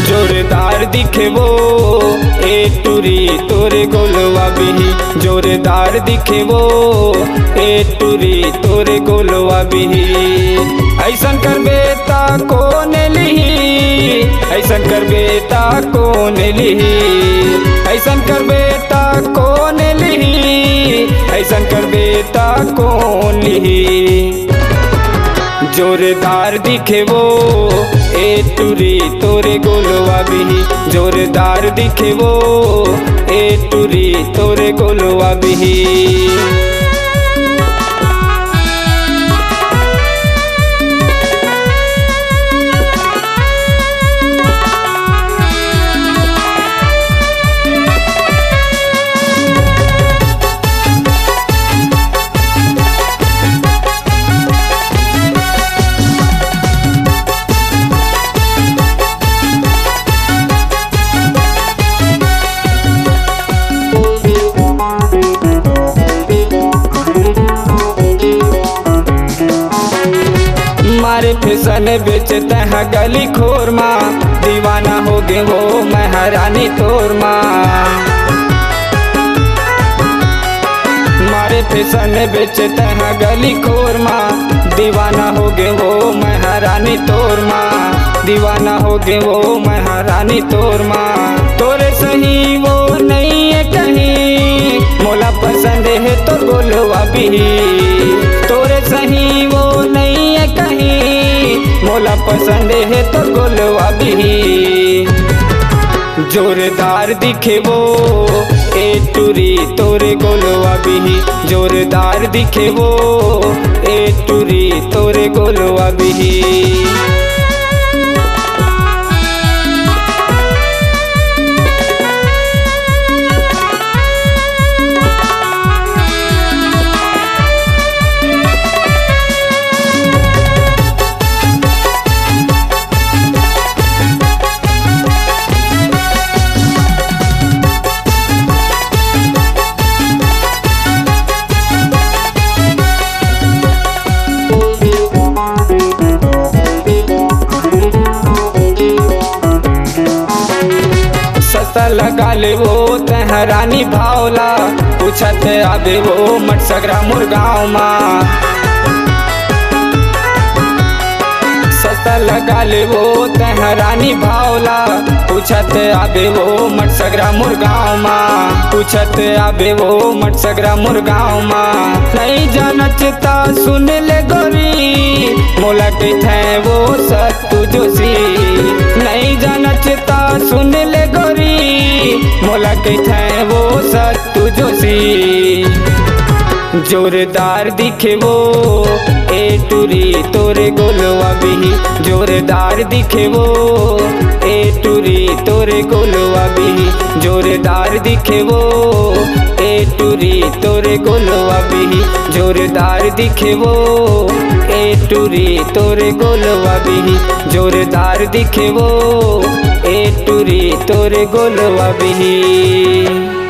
जोरदार दिखे वो ए टूरी तोरे गोलवा बिही, जोरदार दिखे वो ए टूरी तोरे गोलवा बिही। ऐसन कर बेटा कौन लिही, ऐसन कर बेटा कौन लिही, ऐसन कर बेटा कौन लिही, ऐसन कर बेटा कौन लिही। जोरदार दिखे वो ए टूरी तोरे गोलवा बिही, जोरदार दिखे वो ए टूरी तोरे गोलवा बिही। मारे फैशन बेचते हैं गली खोर माँ, दीवाना हो गए वो महारानी तोर माँ। मारे फैशन बेचते हैं गली खोर माँ, दीवाना हो गए वो महारानी तोर माँ, दीवाना हो गए वो महारानी तोर माँ। तोरे सही वो नहीं है कहीं, मोला पसंद है तो गोलवा बिही। तोरे सही वो नहीं है कहीं, मोला पसंद है तो गोलवा बिही। जोरदार दिखे वो ए टूरी तोरे गोलवा बिही, जोरदार दिखे वो ए टूरी तोरे गोलवा बिही। सस्ता लगा ले वो तहरानी भावला, पूछत आबे वो मट सगरा मुरगाँव माँ। सस्ता लगा ले वो तहरानी भावला, पूछत आबे वो मट सगरा मुरगाँव माँ, पूछत आबे वो मट सगरा मुरगाँव माँ। नहीं जानचता सुन ले गोरी, मोला कहते वो सत्तू जोशी। नहीं जानचता सुन ले गोरी, मोला कहते वो सत्तू जोशी। जोरदार दिखे वो ए टूरी तोरे गोलवा बिही, जोरदार दिखे वो ए टूरी तोरे गोलवा बिही, जोरदार दिखे वो ए टूरी तोरे गोलवा बिही, जोरदार दिखे वो ए टूरी तोरे गोलवा बिही, जोरदार दिखे वो ए टूरी तोरे गोलवा बिही।